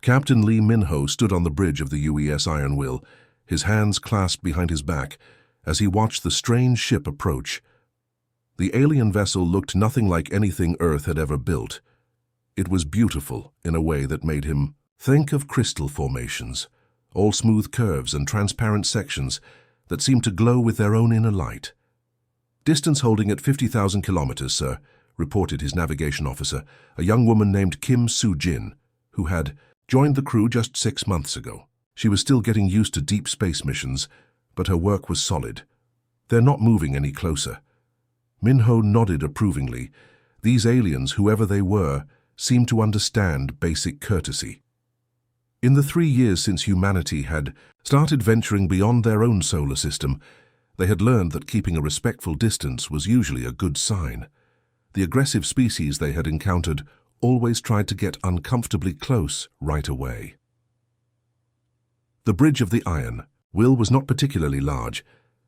Captain Lee Minho stood on the bridge of the UES Iron Will, his hands clasped behind his back, as he watched the strange ship approach. The alien vessel looked nothing like anything Earth had ever built. It was beautiful in a way that made him think of crystal formations, all smooth curves and transparent sections that seemed to glow with their own inner light. "Distance holding at 50,000 kilometers, sir," reported his navigation officer, a young woman named Kim Soo-jin, who had joined the crew just 6 months ago. She was still getting used to deep space missions, but her work was solid. "They're not moving any closer." Minho nodded approvingly. These aliens, whoever they were, seemed to understand basic courtesy. In the 3 years since humanity had started venturing beyond their own solar system, they had learned that keeping a respectful distance was usually a good sign. The aggressive species they had encountered always tried to get uncomfortably close right away. The Bridge of the Iron Will was not particularly large,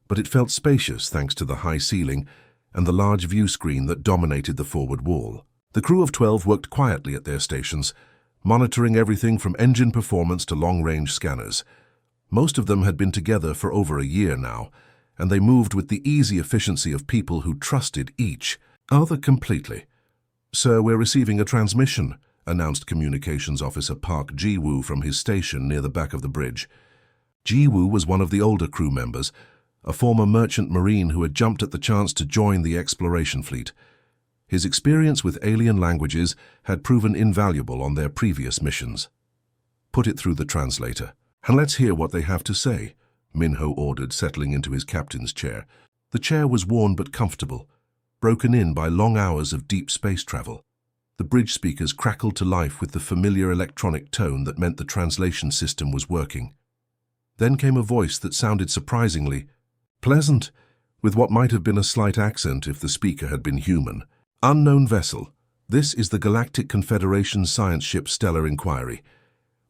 but it felt spacious thanks to the high ceiling and the large view screen that dominated the forward wall. The crew of 12 worked quietly at their stations, monitoring everything from engine performance to long-range scanners. Most of them had been together for over a year now, and they moved with the easy efficiency of people who trusted each other completely. "Sir, we're receiving a transmission," announced Communications Officer Park Ji-woo from his station near the back of the bridge. Ji-woo was one of the older crew members, a former merchant marine who had jumped at the chance to join the exploration fleet. His experience with alien languages had proven invaluable on their previous missions. "Put it through the translator, and let's hear what they have to say," Minho ordered, settling into his captain's chair. The chair was worn but comfortable, broken in by long hours of deep space travel. The bridge speakers crackled to life with the familiar electronic tone that meant the translation system was working. Then came a voice that sounded surprisingly pleasant, with what might have been a slight accent if the speaker had been human. "Unknown vessel. This is the Galactic Confederation science ship Stellar Inquiry.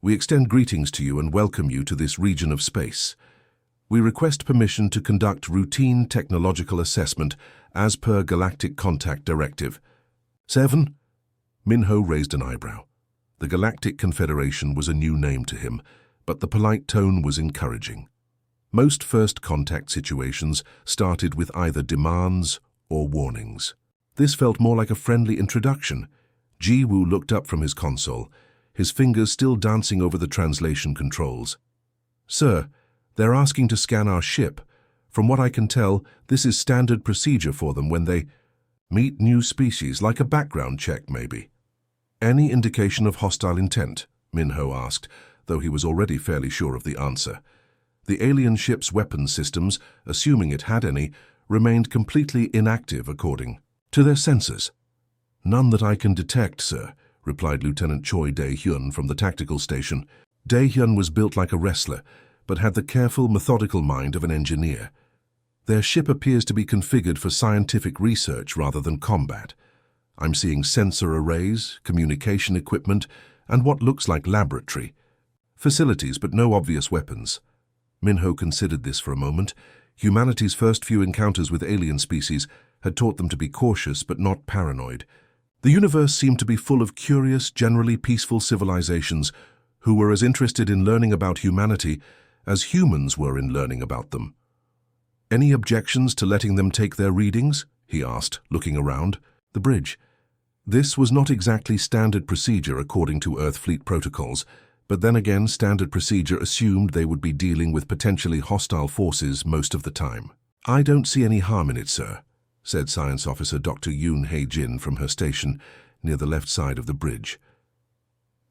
We extend greetings to you and welcome you to this region of space. We request permission to conduct routine technological assessment as per Galactic Contact Directive." 7? Minho raised an eyebrow. The Galactic Confederation was a new name to him, but the polite tone was encouraging. Most first contact situations started with either demands or warnings. This felt more like a friendly introduction. Ji-woo looked up from his console, his fingers still dancing over the translation controls. "Sir, they're asking to scan our ship. From what I can tell, this is standard procedure for them when they meet new species, like a background check, maybe." "Any indication of hostile intent?" Minho asked, though he was already fairly sure of the answer. The alien ship's weapons systems, assuming it had any, remained completely inactive according to their sensors. "None that I can detect, sir," replied Lieutenant Choi Dae-hyun from the tactical station. Dae-hyun was built like a wrestler, but had the careful, methodical mind of an engineer. "Their ship appears to be configured for scientific research rather than combat. I'm seeing sensor arrays, communication equipment, and what looks like laboratory facilities, but no obvious weapons." Minho considered this for a moment. Humanity's first few encounters with alien species had taught them to be cautious but not paranoid. The universe seemed to be full of curious, generally peaceful civilizations who were as interested in learning about humanity as humans were in learning about them. "Any objections to letting them take their readings?" he asked, looking around. The bridge. This was not exactly standard procedure according to Earth fleet protocols, but then again standard procedure assumed they would be dealing with potentially hostile forces most of the time. "I don't see any harm in it, sir," said Science Officer Dr. Yoon Hae-jin from her station near the left side of the bridge.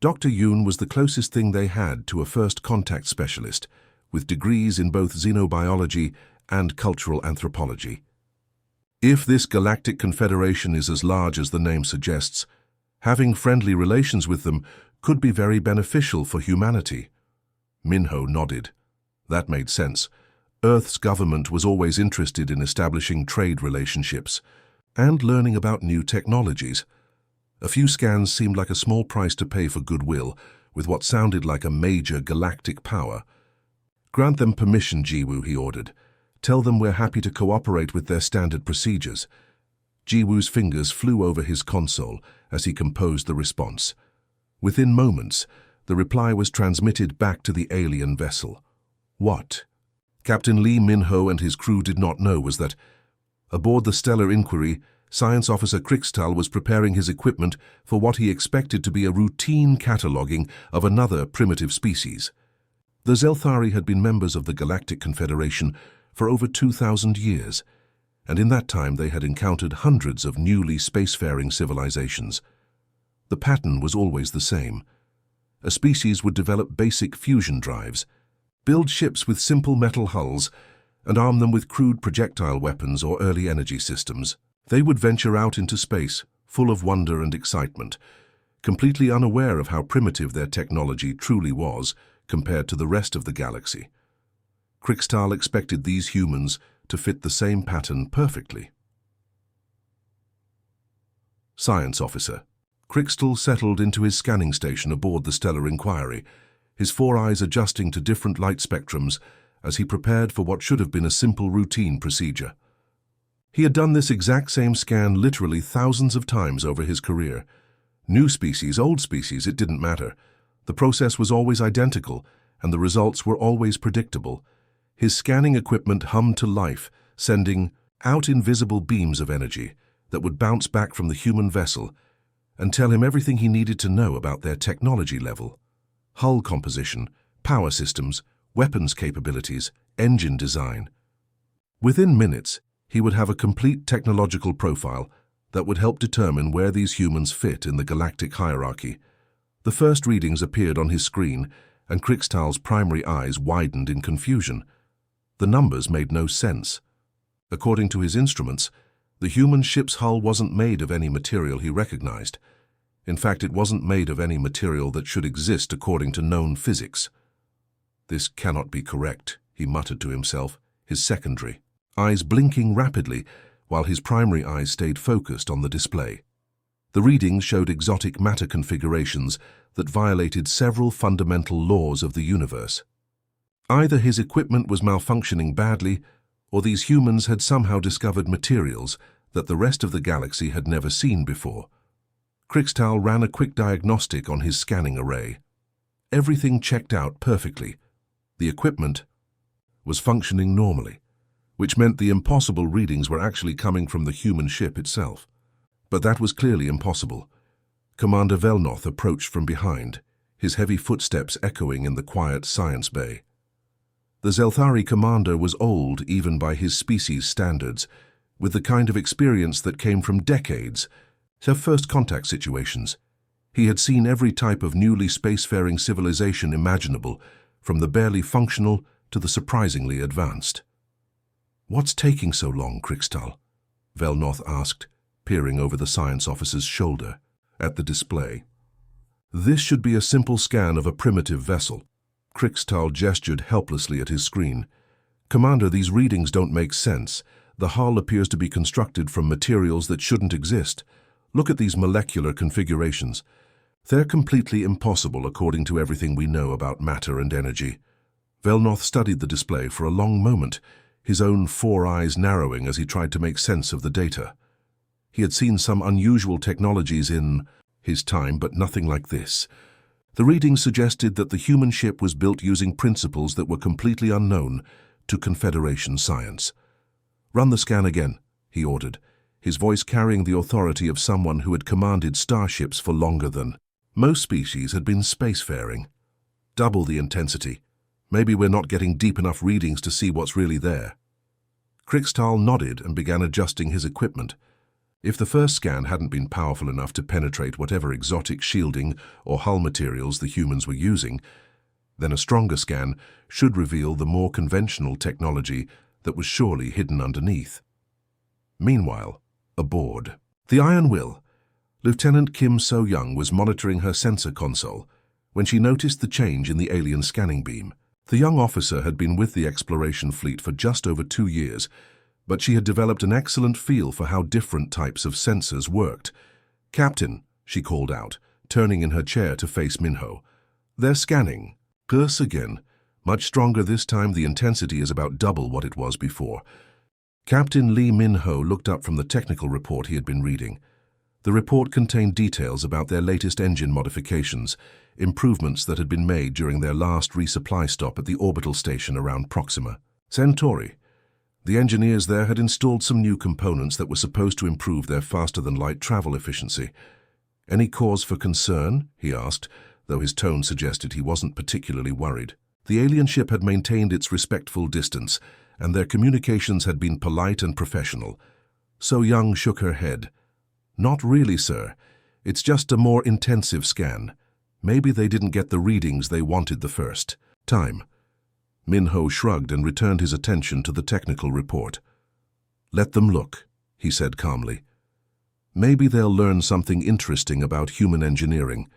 Dr. Yoon was the closest thing they had to a first contact specialist, with degrees in both xenobiology and cultural anthropology. "If this Galactic Confederation is as large as the name suggests, having friendly relations with them could be very beneficial for humanity." Minho nodded. That made sense. Earth's government was always interested in establishing trade relationships and learning about new technologies. A few scans seemed like a small price to pay for goodwill with what sounded like a major galactic power. "Grant them permission, Ji-woo," he ordered. "Tell them we're happy to cooperate with their standard procedures." Ji-woo's fingers flew over his console as he composed the response. Within moments, The reply was transmitted back to the alien vessel. What Captain Lee Min-ho and his crew did not know was that, aboard the Stellar Inquiry, Science Officer Krixtal was preparing his equipment for what he expected to be a routine cataloging of another primitive species. The Zelthari had been members of the Galactic Confederation for over 2,000 years, and in that time they had encountered hundreds of newly spacefaring civilizations. The pattern was always the same. A species would develop basic fusion drives, build ships with simple metal hulls, and arm them with crude projectile weapons or early energy systems. They would venture out into space, full of wonder and excitement, completely unaware of how primitive their technology truly was compared to the rest of the galaxy. Krixtal expected these humans to fit the same pattern perfectly. Science Officer. Krixtal settled into his scanning station aboard the Stellar Inquiry, his four eyes adjusting to different light spectrums as he prepared for what should have been a simple routine procedure. He had done this exact same scan literally thousands of times over his career. New species, old species, it didn't matter. The process was always identical, and the results were always predictable. His scanning equipment hummed to life, sending out invisible beams of energy that would bounce back from the human vessel and tell him everything he needed to know about their technology level. Hull composition, power systems, weapons capabilities, engine design. Within minutes, he would have a complete technological profile that would help determine where these humans fit in the galactic hierarchy. The first readings appeared on his screen, and Krixtal's primary eyes widened in confusion. The numbers made no sense. According to his instruments, the human ship's hull wasn't made of any material he recognized. In fact, it wasn't made of any material that should exist according to known physics. "This cannot be correct," he muttered to himself, his secondary eyes blinking rapidly while his primary eyes stayed focused on the display. The readings showed exotic matter configurations that violated several fundamental laws of the universe. Either his equipment was malfunctioning badly, or these humans had somehow discovered materials that the rest of the galaxy had never seen before. Krixtal ran a quick diagnostic on his scanning array. Everything checked out perfectly. The equipment was functioning normally, which meant the impossible readings were actually coming from the human ship itself. But that was clearly impossible. Commander Velnoth approached from behind, his heavy footsteps echoing in the quiet science bay. The Zelthari commander was old even by his species standards, with the kind of experience that came from decades of first-contact situations. He had seen every type of newly spacefaring civilization imaginable, from the barely functional to the surprisingly advanced. "What's taking so long, Krixtal?" Velnoth asked, peering over the science officer's shoulder at the display. "This should be a simple scan of a primitive vessel." Krixtal gestured helplessly at his screen. "Commander, these readings don't make sense. The hull appears to be constructed from materials that shouldn't exist. Look at these molecular configurations. They're completely impossible according to everything we know about matter and energy." Velnoth studied the display for a long moment, his own four eyes narrowing as he tried to make sense of the data. He had seen some unusual technologies in his time, but nothing like this. The readings suggested that the human ship was built using principles that were completely unknown to Confederation science. "Run the scan again," he ordered, his voice carrying the authority of someone who had commanded starships for longer than most species had been spacefaring. "Double the intensity. Maybe we're not getting deep enough readings to see what's really there." Krixtal nodded and began adjusting his equipment. If the first scan hadn't been powerful enough to penetrate whatever exotic shielding or hull materials the humans were using, then a stronger scan should reveal the more conventional technology that was surely hidden underneath. Meanwhile, aboard the Iron Will, Lieutenant Kim So-young was monitoring her sensor console when she noticed the change in the alien scanning beam. The young officer had been with the exploration fleet for just over 2 years, but she had developed an excellent feel for how different types of sensors worked. "Captain," she called out, turning in her chair to face Minho. "They're scanning. Curse again. Much stronger this time. The intensity is about double what it was before." Captain Lee Min-ho looked up from the technical report he had been reading. The report contained details about their latest engine modifications, improvements that had been made during their last resupply stop at the orbital station around Proxima Centauri. The engineers there had installed some new components that were supposed to improve their faster-than-light travel efficiency. "Any cause for concern?" he asked, though his tone suggested he wasn't particularly worried. The alien ship had maintained its respectful distance, and their communications had been polite and professional. So Young shook her head. "Not really, sir. It's just a more intensive scan. Maybe they didn't get the readings they wanted the first time." Min-ho shrugged and returned his attention to the technical report. "Let them look," he said calmly. "Maybe they'll learn something interesting about human engineering."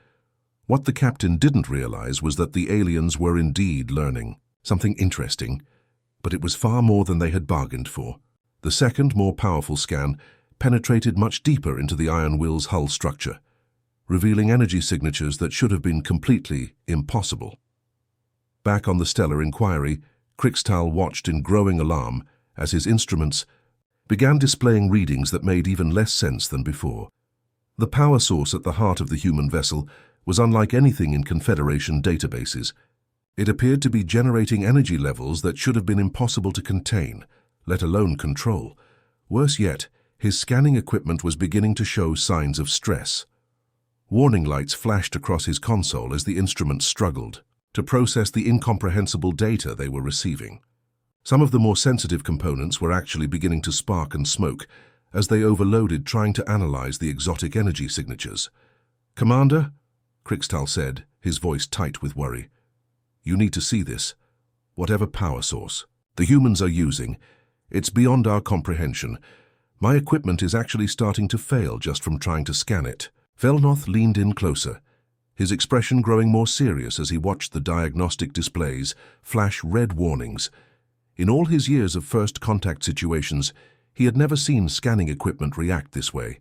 What the captain didn't realize was that the aliens were indeed learning something interesting, but it was far more than they had bargained for. The second, more powerful scan penetrated much deeper into the Iron Will's hull structure, revealing energy signatures that should have been completely impossible. Back on the Stellar Inquiry, Krixtal watched in growing alarm as his instruments began displaying readings that made even less sense than before. The power source at the heart of the human vessel was unlike anything in Confederation databases. It appeared to be generating energy levels that should have been impossible to contain, let alone control. Worse yet, his scanning equipment was beginning to show signs of stress. Warning lights flashed across his console as the instruments struggled to process the incomprehensible data they were receiving. Some of the more sensitive components were actually beginning to spark and smoke as they overloaded trying to analyze the exotic energy signatures. "Commander," Krixtal said, his voice tight with worry, "you need to see this. Whatever power source the humans are using, it's beyond our comprehension. My equipment is actually starting to fail just from trying to scan it." Velnoth leaned in closer, his expression growing more serious as he watched the diagnostic displays flash red warnings. In all his years of first contact situations, he had never seen scanning equipment react this way.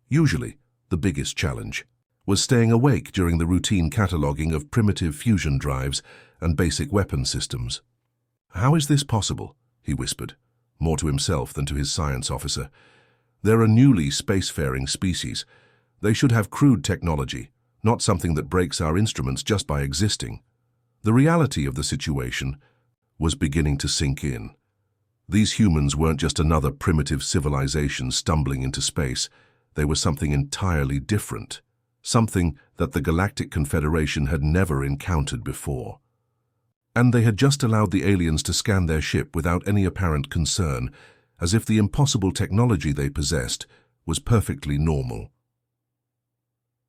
Usually, the biggest challenge was staying awake during the routine cataloging of primitive fusion drives and basic weapon systems. "How is this possible?" he whispered, more to himself than to his science officer. "They're a newly spacefaring species. They should have crude technology, not something that breaks our instruments just by existing." The reality of the situation was beginning to sink in. These humans weren't just another primitive civilization stumbling into space. They were something entirely different, something that the Galactic Confederation had never encountered before. And they had just allowed the aliens to scan their ship without any apparent concern, as if the impossible technology they possessed was perfectly normal.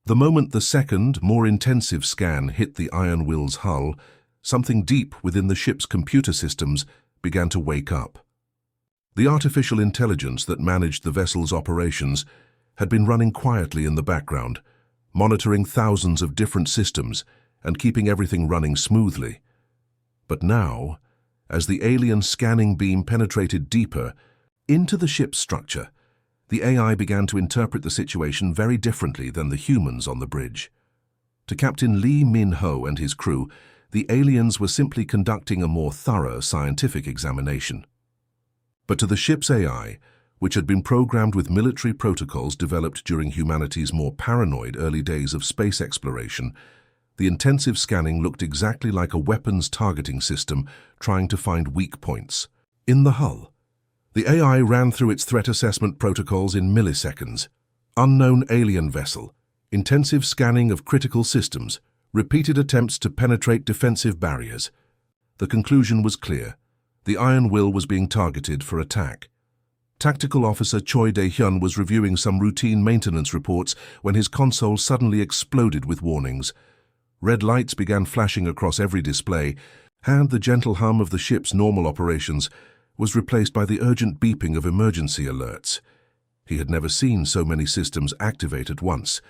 The moment the second, more intensive scan hit the Iron Will's hull, something deep within the ship's computer systems began to wake up. The artificial intelligence that managed the vessel's operations had been running quietly in the background, monitoring thousands of different systems and keeping everything running smoothly. But now, as the alien scanning beam penetrated deeper into the ship's structure, the AI began to interpret the situation very differently than the humans on the bridge. To Captain Lee Min-ho and his crew, the aliens were simply conducting a more thorough scientific examination. But to the ship's AI, which had been programmed with military protocols developed during humanity's more paranoid early days of space exploration, the intensive scanning looked exactly like a weapons targeting system trying to find weak points. In the hull, the AI ran through its threat assessment protocols in milliseconds. Unknown alien vessel, intensive scanning of critical systems, repeated attempts to penetrate defensive barriers. The conclusion was clear. The Iron Will was being targeted for attack. Tactical Officer Choi Dae-hyun was reviewing some routine maintenance reports when his console suddenly exploded with warnings. Red lights began flashing across every display, and the gentle hum of the ship's normal operations was replaced by the urgent beeping of emergency alerts. He had never seen so many systems activate at once.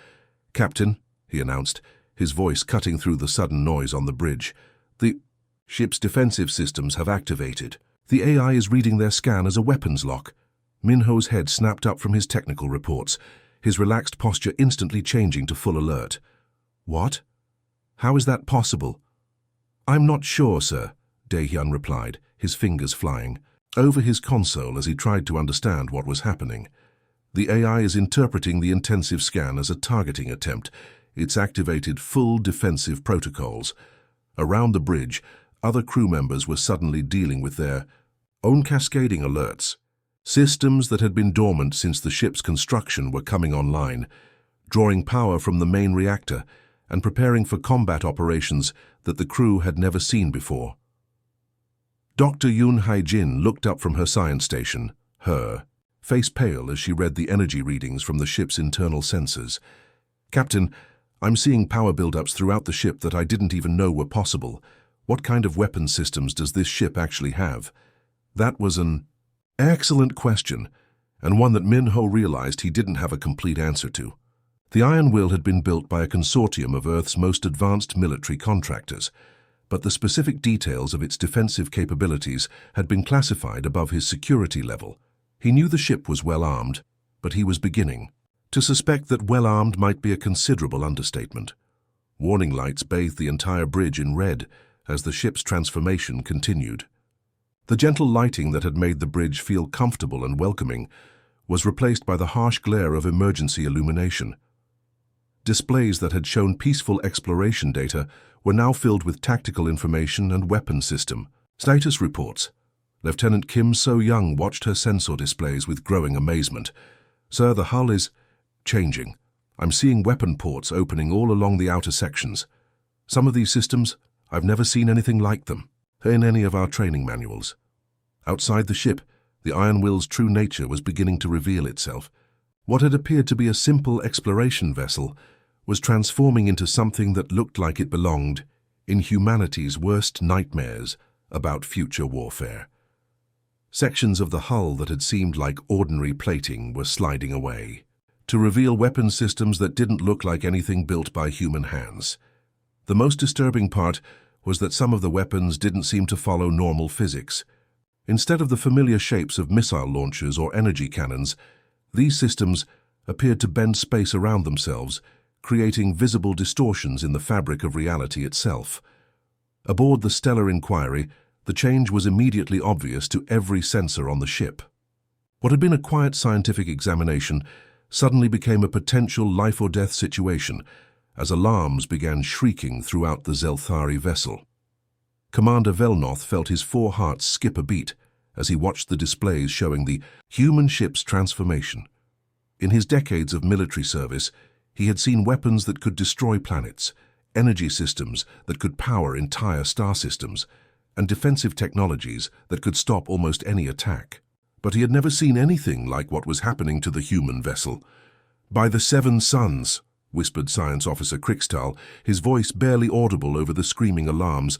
"Captain," he announced, his voice cutting through the sudden noise on the bridge, "the ship's defensive systems have activated. The AI is reading their scan as a weapons lock." Min-ho's head snapped up from his technical reports, his relaxed posture instantly changing to full alert. "What? How is that possible?" "I'm not sure, sir," Dae-hyun replied, his fingers flying over his console as he tried to understand what was happening. "The AI is interpreting the intensive scan as a targeting attempt. It's activated full defensive protocols. Around the bridge, other crew members were suddenly dealing with their own cascading alerts. Systems that had been dormant since the ship's construction were coming online, drawing power from the main reactor and preparing for combat operations that the crew had never seen before. Dr. Yoon Hae-jin looked up from her science station, her face pale as she read the energy readings from the ship's internal sensors. "Captain, I'm seeing power buildups throughout the ship that I didn't even know were possible. What kind of weapon systems does this ship actually have?" That was an excellent question, and one that Min Ho realized he didn't have a complete answer to. The Iron Will had been built by a consortium of Earth's most advanced military contractors, but the specific details of its defensive capabilities had been classified above his security level. He knew the ship was well-armed, but he was beginning to suspect that well-armed might be a considerable understatement. Warning lights bathed the entire bridge in red as the ship's transformation continued. The gentle lighting that had made the bridge feel comfortable and welcoming was replaced by the harsh glare of emergency illumination. Displays that had shown peaceful exploration data were now filled with tactical information and weapon system status reports. Lieutenant Kim So-young watched her sensor displays with growing amazement. "Sir, the hull is changing. I'm seeing weapon ports opening all along the outer sections. Some of these systems, I've never seen anything like them in any of our training manuals." Outside the ship, the Iron Will's true nature was beginning to reveal itself. What had appeared to be a simple exploration vessel was transforming into something that looked like it belonged in humanity's worst nightmares about future warfare. Sections of the hull that had seemed like ordinary plating were sliding away, to reveal weapon systems that didn't look like anything built by human hands. The most disturbing part was that some of the weapons didn't seem to follow normal physics. Instead of the familiar shapes of missile launchers or energy cannons, these systems appeared to bend space around themselves, creating visible distortions in the fabric of reality itself. Aboard the Stellar Inquiry, the change was immediately obvious to every sensor on the ship. What had been a quiet scientific examination suddenly became a potential life-or-death situation as alarms began shrieking throughout the Zelthari vessel. Commander Velnoth felt his 4 hearts skip a beat as he watched the displays showing the human ship's transformation. In his decades of military service, he had seen weapons that could destroy planets, energy systems that could power entire star systems, and defensive technologies that could stop almost any attack. But he had never seen anything like what was happening to the human vessel. "By the 7 suns," whispered Science Officer Krikstal, his voice barely audible over the screaming alarms,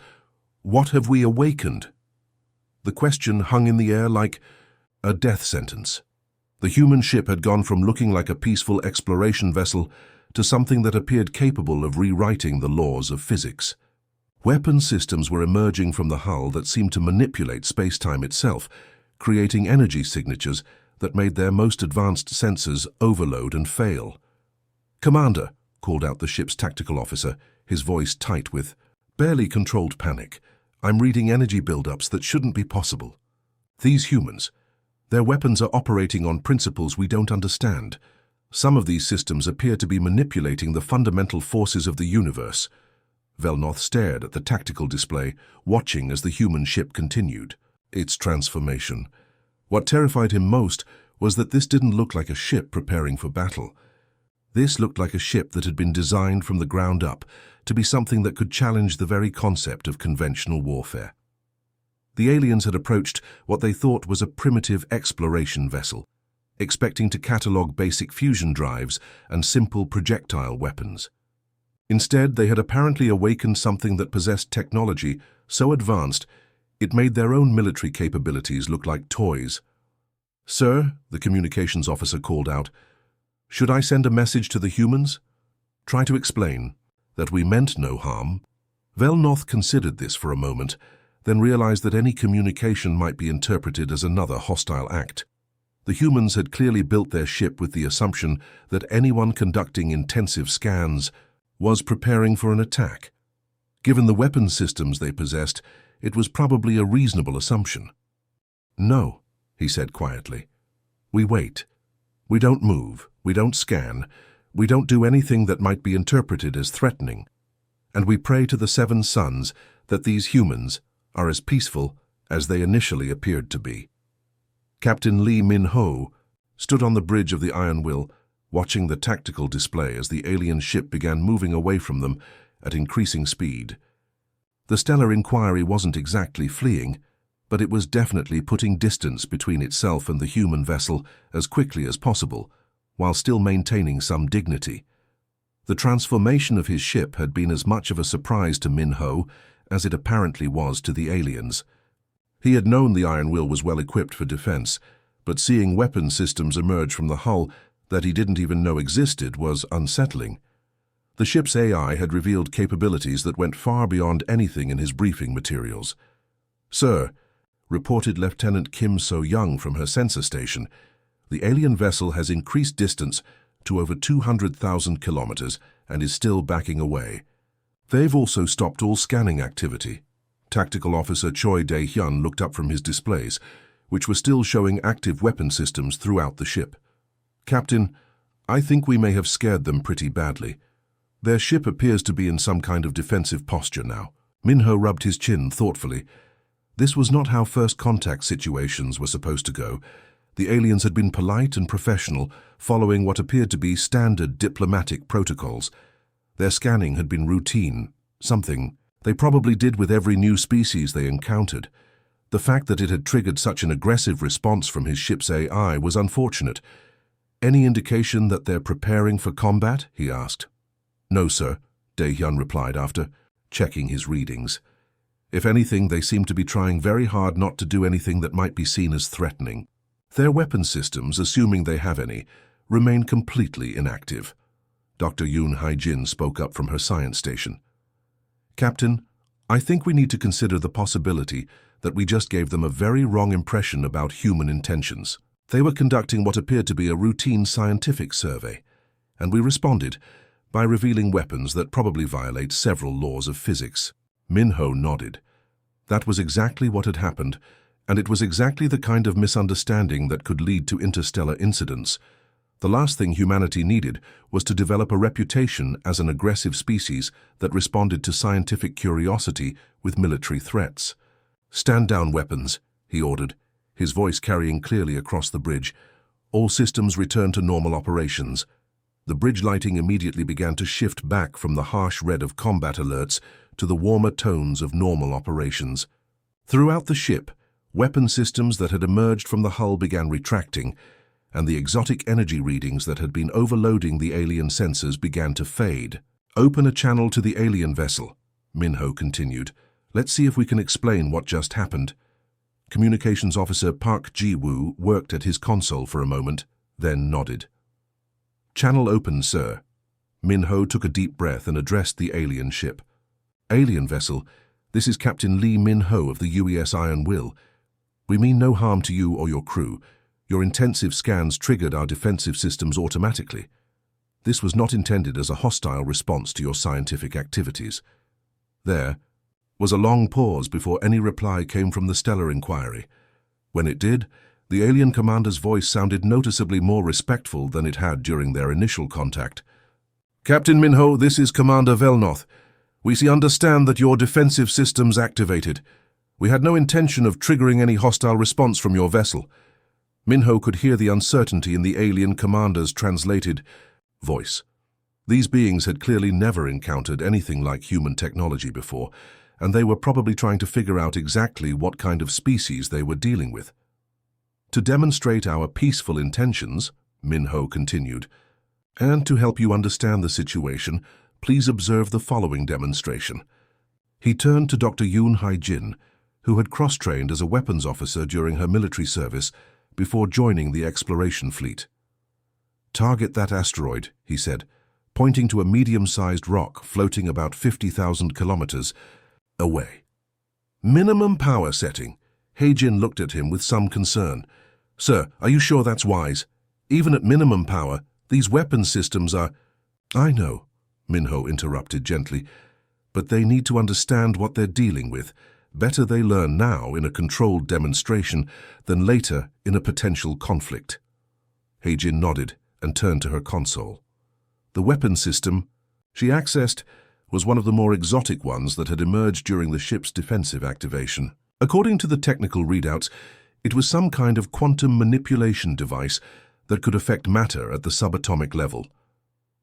"what have we awakened?" The question hung in the air like a death sentence. The human ship had gone from looking like a peaceful exploration vessel to something that appeared capable of rewriting the laws of physics. Weapon systems were emerging from the hull that seemed to manipulate space-time itself, creating energy signatures that made their most advanced sensors overload and fail. "Commander," called out the ship's tactical officer, his voice tight with barely controlled panic, "I'm reading energy buildups that shouldn't be possible. These humans, their weapons are operating on principles we don't understand. Some of these systems appear to be manipulating the fundamental forces of the universe." Velnoth stared at the tactical display, watching as the human ship continued its transformation. What terrified him most was that this didn't look like a ship preparing for battle. This looked like a ship that had been designed from the ground up to be something that could challenge the very concept of conventional warfare. The aliens had approached what they thought was a primitive exploration vessel, expecting to catalog basic fusion drives and simple projectile weapons. Instead, they had apparently awakened something that possessed technology so advanced it made their own military capabilities look like toys. "Sir," the communications officer called out, "should I send a message to the humans? Try to explain that we meant no harm." Velnoth considered this for a moment, then realized that any communication might be interpreted as another hostile act. The humans had clearly built their ship with the assumption that anyone conducting intensive scans was preparing for an attack. Given the weapon systems they possessed, it was probably a reasonable assumption. "No," he said quietly. "We wait. We don't move. We don't scan. We don't do anything that might be interpreted as threatening. And we pray to the Seven Suns that these humans are as peaceful as they initially appeared to be. Captain Lee Min-ho stood on the bridge of the Iron Will, watching the tactical display as the alien ship began moving away from them at increasing speed. The Stellar Inquiry wasn't exactly fleeing, but it was definitely putting distance between itself and the human vessel as quickly as possible, while still maintaining some dignity. The transformation of his ship had been as much of a surprise to Min-ho as it apparently was to the aliens. He had known the Iron Will was well equipped for defense, but seeing weapon systems emerge from the hull that he didn't even know existed was unsettling. The ship's AI had revealed capabilities that went far beyond anything in his briefing materials. "Sir," reported Lieutenant Kim So-young from her sensor station, "the alien vessel has increased distance to over 200,000 kilometers and is still backing away. They've also stopped all scanning activity." Tactical Officer Choi Dae-hyun looked up from his displays, which were still showing active weapon systems throughout the ship. "Captain, I think we may have scared them pretty badly. Their ship appears to be in some kind of defensive posture now." Min-ho rubbed his chin thoughtfully. This was not how first contact situations were supposed to go. The aliens had been polite and professional, following what appeared to be standard diplomatic protocols. Their scanning had been routine, something they probably did with every new species they encountered. The fact that it had triggered such an aggressive response from his ship's AI was unfortunate. "Any indication that they're preparing for combat?" he asked. "No, sir," Dae-hyun replied after checking his readings. "If anything, they seem to be trying very hard not to do anything that might be seen as threatening. Their weapon systems, assuming they have any, remain completely inactive." Dr. Yoon Hae-jin spoke up from her science station. "Captain, I think we need to consider the possibility that we just gave them a very wrong impression about human intentions. They were conducting what appeared to be a routine scientific survey, and we responded by revealing weapons that probably violate several laws of physics." Min-ho nodded. That was exactly what had happened, and it was exactly the kind of misunderstanding that could lead to interstellar incidents. The last thing humanity needed was to develop a reputation as an aggressive species that responded to scientific curiosity with military threats. "Stand down, weapons," he ordered, his voice carrying clearly across the bridge. "All systems return to normal operations." The bridge lighting immediately began to shift back from the harsh red of combat alerts to the warmer tones of normal operations. Throughout the ship, weapon systems that had emerged from the hull began retracting, and the exotic energy readings that had been overloading the alien sensors began to fade. "Open a channel to the alien vessel," Min-ho continued. "Let's see if we can explain what just happened." Communications Officer Park Ji-woo worked at his console for a moment, then nodded. "Channel open, sir." Min-ho took a deep breath and addressed the alien ship. "Alien vessel, this is Captain Lee Min-ho of the UES Iron Will. We mean no harm to you or your crew. Your intensive scans triggered our defensive systems automatically. This was not intended as a hostile response to your scientific activities." There was a long pause before any reply came from the Stellar Inquiry. When it did, the alien commander's voice sounded noticeably more respectful than it had during their initial contact. "Captain Min-ho, this is Commander Velnoth. We understand that your defensive systems activated. We had no intention of triggering any hostile response from your vessel." Min-ho could hear the uncertainty in the alien commander's translated voice. These beings had clearly never encountered anything like human technology before, and they were probably trying to figure out exactly what kind of species they were dealing with. "To demonstrate our peaceful intentions," Min-ho continued, "and to help you understand the situation, please observe the following demonstration." He turned to Dr. Yoon Hae-jin, who had cross-trained as a weapons officer during her military service before joining the exploration fleet. "Target that asteroid," he said, pointing to a medium-sized rock floating about 50,000 kilometers away. "Minimum power setting." Hae-jin looked at him with some concern. "Sir, are you sure that's wise? Even at minimum power, these weapon systems are—" "I know," Min-ho interrupted gently, "but they need to understand what they're dealing with. Better they learn now in a controlled demonstration than later in a potential conflict." Hae-jin nodded and turned to her console. The weapon system she accessed was one of the more exotic ones that had emerged during the ship's defensive activation. According to the technical readouts, it was some kind of quantum manipulation device that could affect matter at the subatomic level.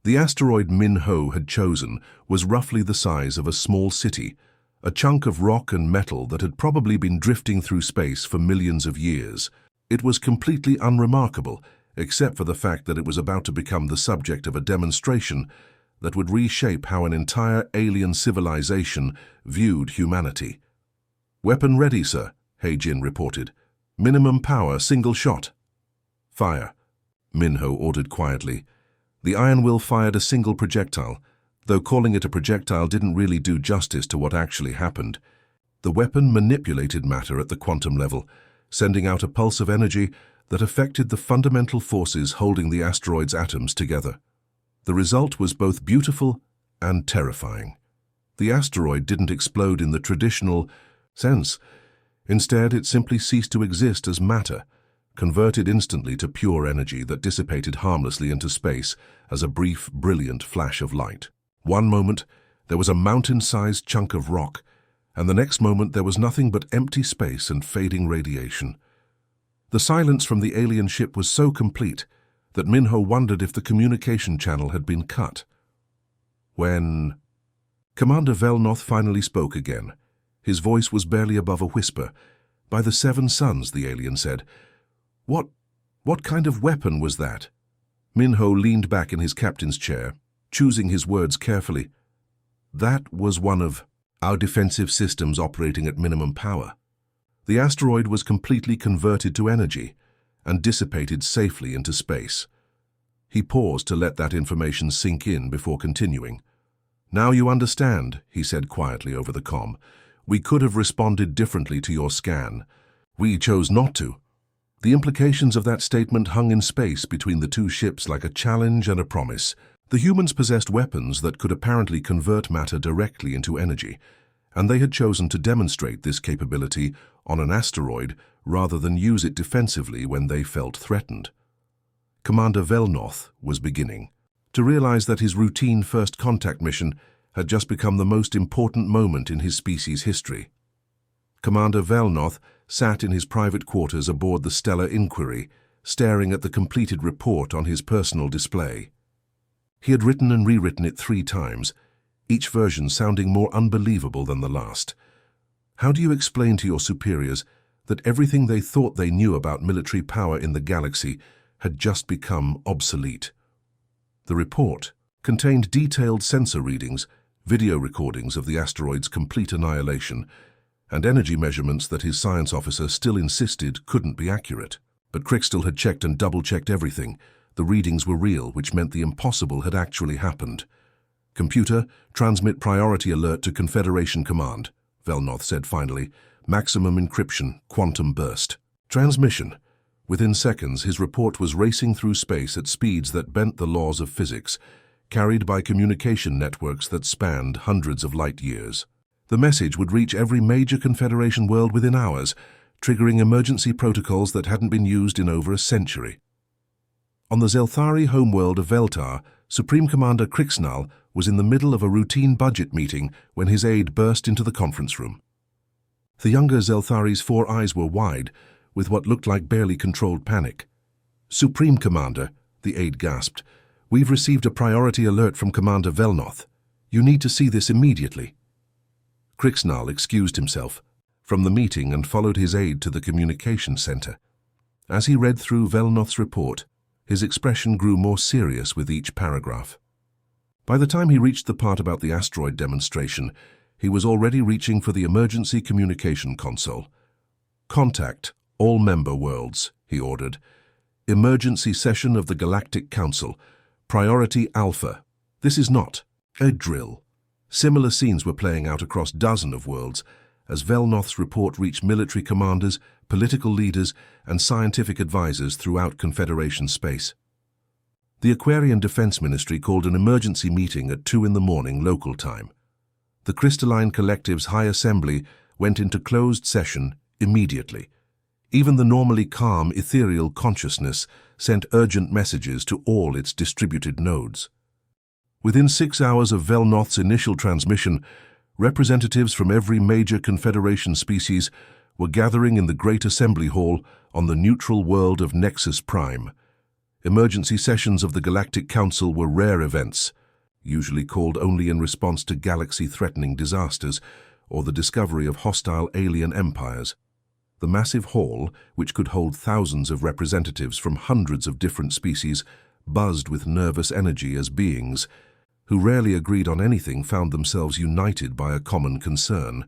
The asteroid Min-Ho had chosen was roughly the size of a small city, a chunk of rock and metal that had probably been drifting through space for millions of years. It was completely unremarkable, except for the fact that it was about to become the subject of a demonstration that would reshape how an entire alien civilization viewed humanity. "Weapon ready, sir," He-Jin reported. "Minimum power, single shot." "Fire," Min-Ho ordered quietly. The Iron Will fired a single projectile, though calling it a projectile didn't really do justice to what actually happened. The weapon manipulated matter at the quantum level, sending out a pulse of energy that affected the fundamental forces holding the asteroid's atoms together. The result was both beautiful and terrifying. The asteroid didn't explode in the traditional sense. Instead, it simply ceased to exist as matter, converted instantly to pure energy that dissipated harmlessly into space as a brief, brilliant flash of light. One moment, there was a mountain-sized chunk of rock, and the next moment there was nothing but empty space and fading radiation. The silence from the alien ship was so complete that Min-Ho wondered if the communication channel had been cut. When Commander Velnoth finally spoke again, his voice was barely above a whisper. "By the Seven Suns," the alien said. What kind of weapon was that?" Min-Ho leaned back in his captain's chair, choosing his words carefully. "That was one of our defensive systems operating at minimum power. The asteroid was completely converted to energy and dissipated safely into space." He paused to let that information sink in before continuing. "Now you understand," he said quietly over the comm. "We could have responded differently to your scan. We chose not to." The implications of that statement hung in space between the two ships like a challenge and a promise. The humans possessed weapons that could apparently convert matter directly into energy, and they had chosen to demonstrate this capability on an asteroid rather than use it defensively when they felt threatened. Commander Velnoth was beginning to realize that his routine first contact mission had just become the most important moment in his species' history. Commander Velnoth sat in his private quarters aboard the Stellar Inquiry, staring at the completed report on his personal display. He had written and rewritten it 3 times, each version sounding more unbelievable than the last. How do you explain to your superiors that everything they thought they knew about military power in the galaxy had just become obsolete? The report contained detailed sensor readings, video recordings of the asteroid's complete annihilation, and energy measurements that his science officer still insisted couldn't be accurate. But Crixtal had checked and double-checked everything. The readings were real, which meant the impossible had actually happened. "Computer, transmit priority alert to Confederation Command," Velnoth said finally. "Maximum encryption, quantum burst." Transmission. Within seconds, his report was racing through space at speeds that bent the laws of physics, carried by communication networks that spanned hundreds of light years. The message would reach every major Confederation world within hours, triggering emergency protocols that hadn't been used in over a century. On the Zelthari homeworld of Veltar, Supreme Commander Crixnal was in the middle of a routine budget meeting when his aide burst into the conference room. The younger Zelthari's 4 eyes were wide, with what looked like barely controlled panic. "Supreme Commander," the aide gasped, "we've received a priority alert from Commander Velnoth. You need to see this immediately." Crixnal excused himself from the meeting and followed his aide to the communication center. As he read through Velnoth's report, his expression grew more serious with each paragraph. By the time he reached the part about the asteroid demonstration, he was already reaching for the emergency communication console. "Contact all member worlds," he ordered. "Emergency session of the Galactic Council. Priority Alpha. This is not a drill." Similar scenes were playing out across dozens of worlds as Velnoth's report reached military commanders, political leaders, and scientific advisors throughout Confederation space. The Aquarian Defense Ministry called an emergency meeting at 2 in the morning local time. The Crystalline Collective's High Assembly went into closed session immediately. Even the normally calm, ethereal consciousness sent urgent messages to all its distributed nodes. Within 6 hours of Velnoth's initial transmission, representatives from every major Confederation species were gathering in the Great Assembly Hall on the neutral world of Nexus Prime. Emergency sessions of the Galactic Council were rare events, usually called only in response to galaxy-threatening disasters or the discovery of hostile alien empires. The massive hall, which could hold thousands of representatives from hundreds of different species, buzzed with nervous energy as beings who rarely agreed on anything found themselves united by a common concern.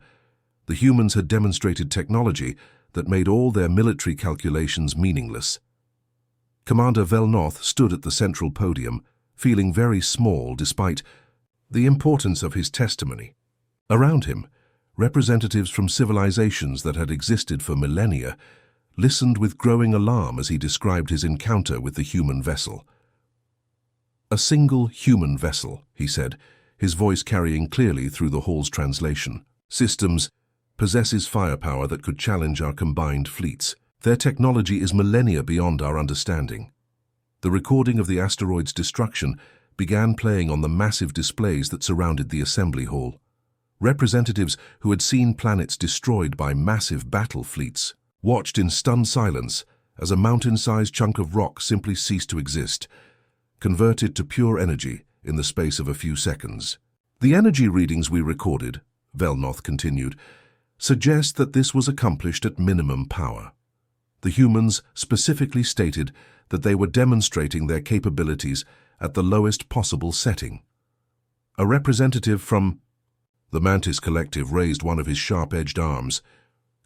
The humans had demonstrated technology that made all their military calculations meaningless. Commander Velnoth stood at the central podium, feeling very small despite the importance of his testimony. Around him, representatives from civilizations that had existed for millennia listened with growing alarm as he described his encounter with the human vessel. "A single human vessel," he said, his voice carrying clearly through the hall's translation. "Systems possesses firepower that could challenge our combined fleets. Their technology is millennia beyond our understanding." The recording of the asteroid's destruction began playing on the massive displays that surrounded the assembly hall. Representatives who had seen planets destroyed by massive battle fleets watched in stunned silence as a mountain-sized chunk of rock simply ceased to exist, converted to pure energy in the space of a few seconds. "The energy readings we recorded," Velnoth continued, "suggest that this was accomplished at minimum power. The humans specifically stated that they were demonstrating their capabilities at the lowest possible setting." A representative from the Mantis Collective raised one of his sharp-edged arms.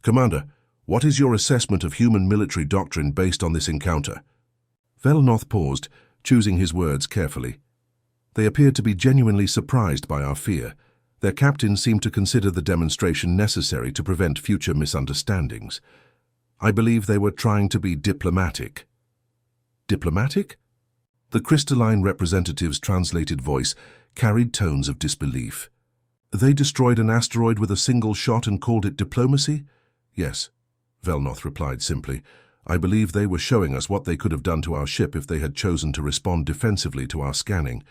"Commander, what is your assessment of human military doctrine based on this encounter?" Velnoth paused, choosing his words carefully. They appeared to be genuinely surprised by our fear. Their captain seemed to consider the demonstration necessary to prevent future misunderstandings. "I believe they were trying to be diplomatic." "Diplomatic?" The crystalline representative's translated voice carried tones of disbelief. "They destroyed an asteroid with a single shot and called it diplomacy?" "Yes," Velnoth replied simply. "I believe they were showing us what they could have done to our ship if they had chosen to respond defensively to our scanning."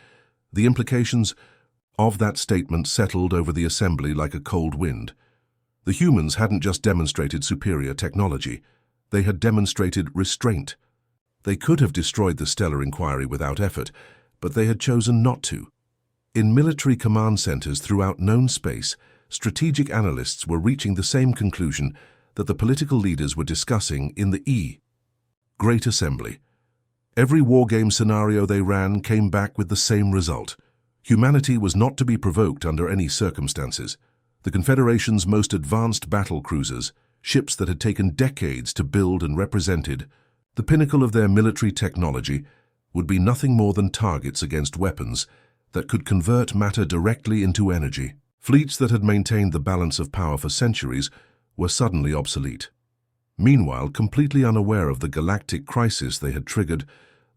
The implications of that statement settled over the assembly like a cold wind. The humans hadn't just demonstrated superior technology, they had demonstrated restraint. They could have destroyed the stellar inquiry without effort, but they had chosen not to. In military command centers throughout known space, strategic analysts were reaching the same conclusion that the political leaders were discussing in the Great Assembly. Every wargame scenario they ran came back with the same result. Humanity was not to be provoked under any circumstances. The Confederation's most advanced battle cruisers, ships that had taken decades to build and represented, the pinnacle of their military technology, would be nothing more than targets against weapons that could convert matter directly into energy. Fleets that had maintained the balance of power for centuries were suddenly obsolete. Meanwhile, completely unaware of the galactic crisis they had triggered,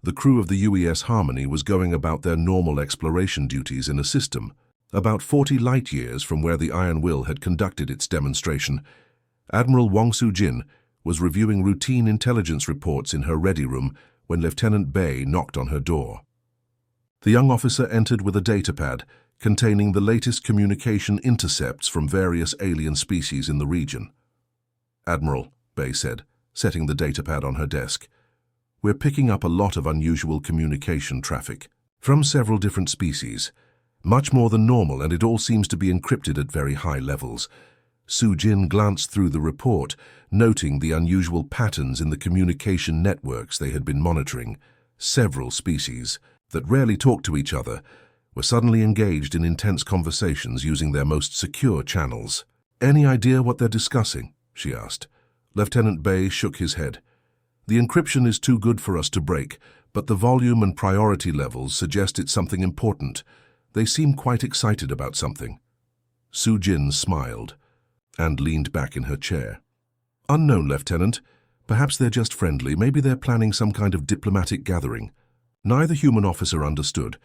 the crew of the UES Harmony was going about their normal exploration duties in a system about 40 light-years from where the Iron Will had conducted its demonstration. Admiral Wang Su-jin was reviewing routine intelligence reports in her ready room when Lieutenant Bei knocked on her door. The young officer entered with a datapad containing the latest communication intercepts from various alien species in the region. "Admiral," Bei said, setting the datapad on her desk, "we're picking up a lot of unusual communication traffic from several different species, much more than normal, and it all seems to be encrypted at very high levels." Su-jin glanced through the report, noting the unusual patterns in the communication networks they had been monitoring. Several species that rarely talked to each other were suddenly engaged in intense conversations using their most secure channels. "Any idea what they're discussing?" she asked. Lieutenant Bei shook his head. "The encryption is too good for us to break, but the volume and priority levels suggest it's something important. They seem quite excited about something." Su-jin smiled and leaned back in her chair. "Unknown, Lieutenant. Perhaps they're just friendly. Maybe they're planning some kind of diplomatic gathering." Neither human officer understood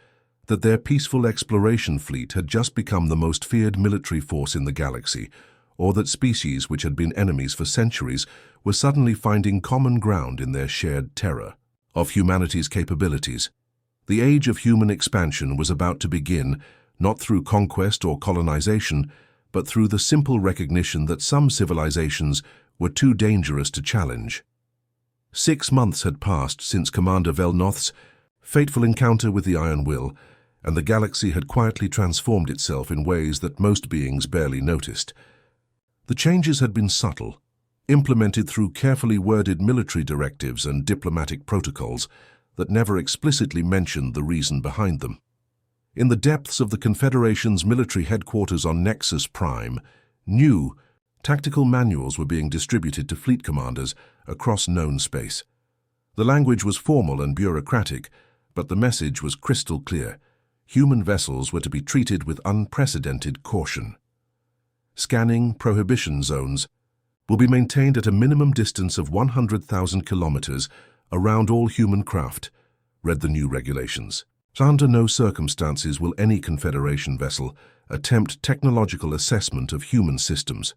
that their peaceful exploration fleet had just become the most feared military force in the galaxy, or that species which had been enemies for centuries were suddenly finding common ground in their shared terror of humanity's capabilities. The age of human expansion was about to begin, not through conquest or colonization, but through the simple recognition that some civilizations were too dangerous to challenge. 6 months had passed since Commander Velnoth's fateful encounter with the Iron Will, and the galaxy had quietly transformed itself in ways that most beings barely noticed. The changes had been subtle, implemented through carefully worded military directives and diplomatic protocols that never explicitly mentioned the reason behind them. In the depths of the Confederation's military headquarters on Nexus Prime, new tactical manuals were being distributed to fleet commanders across known space. The language was formal and bureaucratic, but the message was crystal clear. Human vessels were to be treated with unprecedented caution. Scanning prohibition zones will be maintained at a minimum distance of 100,000 kilometers around all human craft, read the new regulations. Under no circumstances will any Confederation vessel attempt technological assessment of human systems.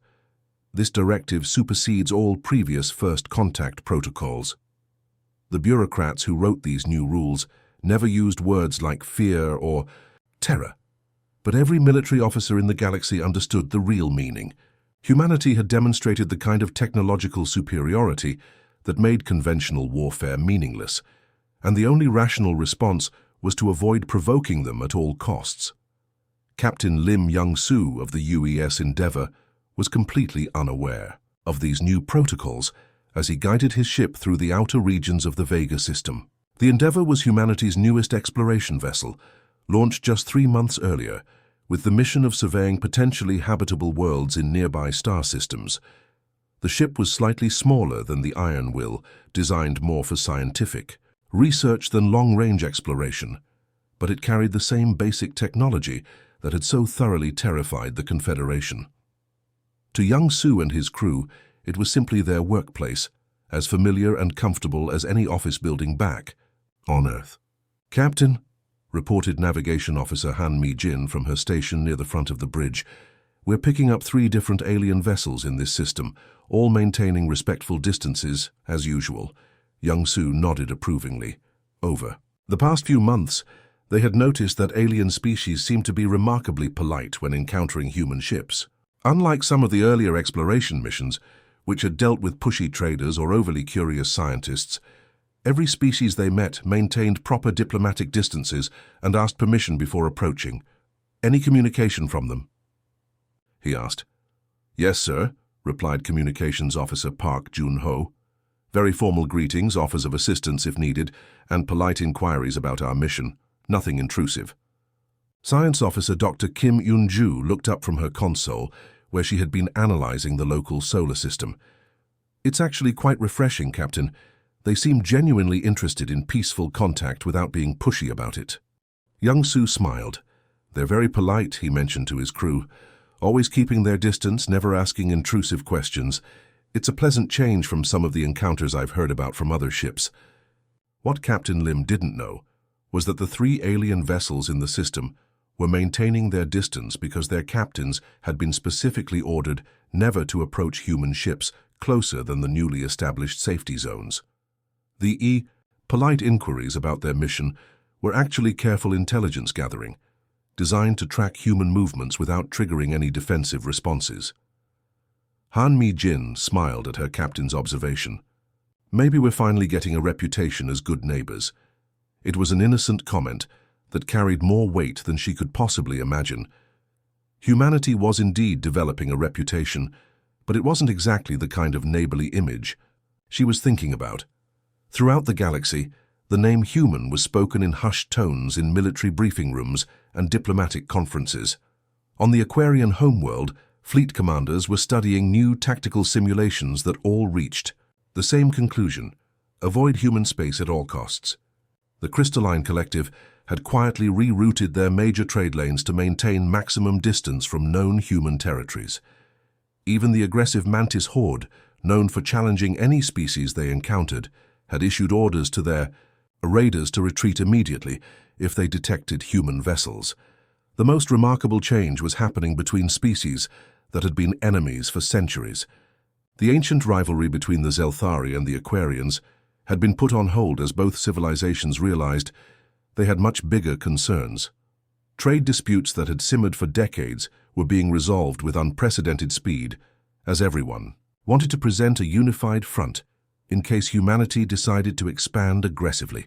This directive supersedes all previous first contact protocols. The bureaucrats who wrote these new rules never used words like fear or terror, but every military officer in the galaxy understood the real meaning. Humanity had demonstrated the kind of technological superiority that made conventional warfare meaningless, and the only rational response was to avoid provoking them at all costs. Captain Lim Young-soo of the UES Endeavour was completely unaware of these new protocols as he guided his ship through the outer regions of the Vega system. The Endeavour was humanity's newest exploration vessel, launched just 3 months earlier, with the mission of surveying potentially habitable worlds in nearby star systems. The ship was slightly smaller than the Iron Will, designed more for scientific research than long-range exploration, but it carried the same basic technology that had so thoroughly terrified the Confederation. To Young-soo and his crew, it was simply their workplace, as familiar and comfortable as any office building back on Earth. "Captain," reported Navigation Officer Han Mi-jin from her station near the front of the bridge, "we're picking up 3 different alien vessels in this system, all maintaining respectful distances, as usual." Young-soo nodded approvingly. Over the past few months, they had noticed that alien species seemed to be remarkably polite when encountering human ships. Unlike some of the earlier exploration missions, which had dealt with pushy traders or overly curious scientists, every species they met maintained proper diplomatic distances and asked permission before approaching. "Any communication from them?" he asked. "Yes, sir," replied Communications Officer Park Jun-ho. "Very formal greetings, offers of assistance if needed, and polite inquiries about our mission. Nothing intrusive." Science Officer Dr. Kim Yoon-ju looked up from her console, where she had been analyzing the local solar system. "It's actually quite refreshing, Captain. They seem genuinely interested in peaceful contact without being pushy about it." Young-soo smiled. "They're very polite," he mentioned to his crew, "always keeping their distance, never asking intrusive questions. It's a pleasant change from some of the encounters I've heard about from other ships." What Captain Lim didn't know was that the 3 alien vessels in the system were maintaining their distance because their captains had been specifically ordered never to approach human ships closer than the newly established safety zones. The polite inquiries about their mission were actually careful intelligence gathering, designed to track human movements without triggering any defensive responses. Han Mi-jin smiled at her captain's observation. "Maybe we're finally getting a reputation as good neighbors." It was an innocent comment that carried more weight than she could possibly imagine. Humanity was indeed developing a reputation, but it wasn't exactly the kind of neighborly image she was thinking about. Throughout the galaxy, the name human was spoken in hushed tones in military briefing rooms and diplomatic conferences. On the Aquarian homeworld, fleet commanders were studying new tactical simulations that all reached the same conclusion: avoid human space at all costs. The Crystalline Collective had quietly rerouted their major trade lanes to maintain maximum distance from known human territories. Even the aggressive Mantis Horde, known for challenging any species they encountered, had issued orders to their raiders to retreat immediately if they detected human vessels. The most remarkable change was happening between species that had been enemies for centuries. The ancient rivalry between the Zelthari and the Aquarians had been put on hold as both civilizations realized they had much bigger concerns. Trade disputes that had simmered for decades were being resolved with unprecedented speed, as everyone wanted to present a unified front in case humanity decided to expand aggressively.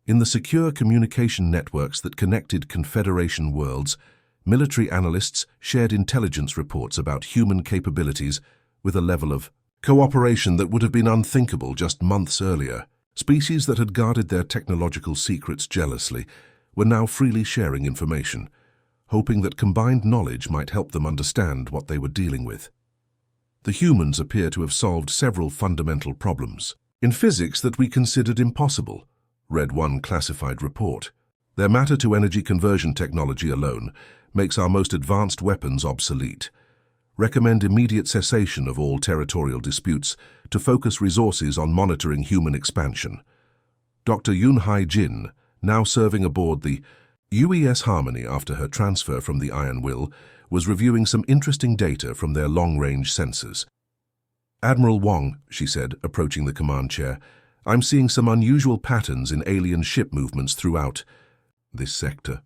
In the secure communication networks that connected Confederation worlds, military analysts shared intelligence reports about human capabilities with a level of cooperation that would have been unthinkable just months earlier. Species that had guarded their technological secrets jealously were now freely sharing information, hoping that combined knowledge might help them understand what they were dealing with. The humans appear to have solved several fundamental problems in physics that we considered impossible, read one classified report. Their matter-to-energy conversion technology alone makes our most advanced weapons obsolete. Recommend immediate cessation of all territorial disputes to focus resources on monitoring human expansion. Dr. Yunhai Jin, now serving aboard the UES Harmony after her transfer from the Iron Will, was reviewing some interesting data from their long-range sensors. Admiral Wong, she said, approaching the command chair, I'm seeing some unusual patterns in alien ship movements throughout this sector.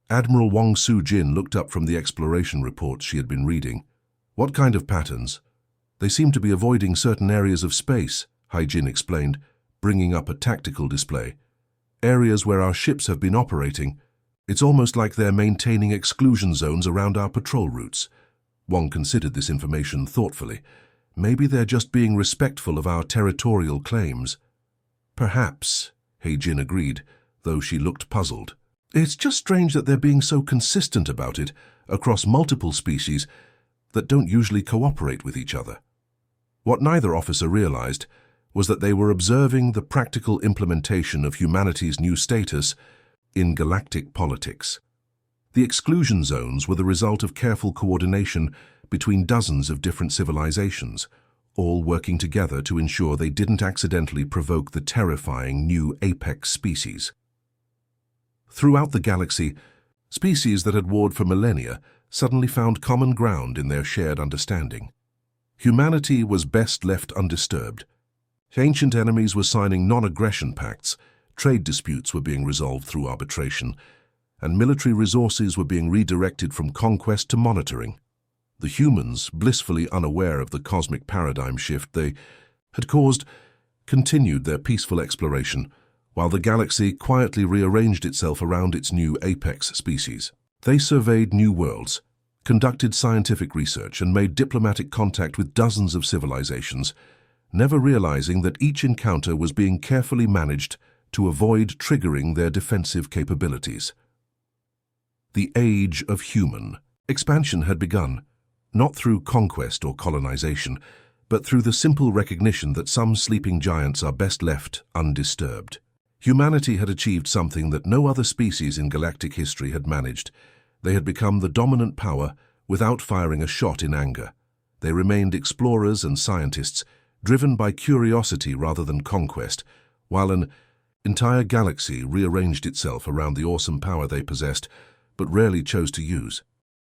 Admiral Wong Su-jin looked up from the exploration reports she had been reading. What kind of patterns? They seem to be avoiding certain areas of space, Hai-jin explained, bringing up a tactical display. Areas where our ships have been operating. It's almost like they're maintaining exclusion zones around our patrol routes. Wong considered this information thoughtfully. Maybe they're just being respectful of our territorial claims. Perhaps, Hai-jin agreed, though she looked puzzled. It's just strange that they're being so consistent about it across multiple species that don't usually cooperate with each other. What neither officer realized was that they were observing the practical implementation of humanity's new status in galactic politics. The exclusion zones were the result of careful coordination between dozens of different civilizations, all working together to ensure they didn't accidentally provoke the terrifying new apex species. Throughout the galaxy, species that had warred for millennia suddenly found common ground in their shared understanding. Humanity was best left undisturbed. Ancient enemies were signing non-aggression pacts, trade disputes were being resolved through arbitration, and military resources were being redirected from conquest to monitoring. The humans, blissfully unaware of the cosmic paradigm shift they had caused, continued their peaceful exploration, while the galaxy quietly rearranged itself around its new apex species. They surveyed new worlds, conducted scientific research, and made diplomatic contact with dozens of civilizations, never realizing that each encounter was being carefully managed to avoid triggering their defensive capabilities. The age of human expansion had begun, not through conquest or colonization, but through the simple recognition that some sleeping giants are best left undisturbed. Humanity had achieved something that no other species in galactic history had managed. They had become the dominant power without firing a shot in anger. They remained explorers and scientists, driven by curiosity rather than conquest, while an entire galaxy rearranged itself around the awesome power they possessed, but rarely chose to use.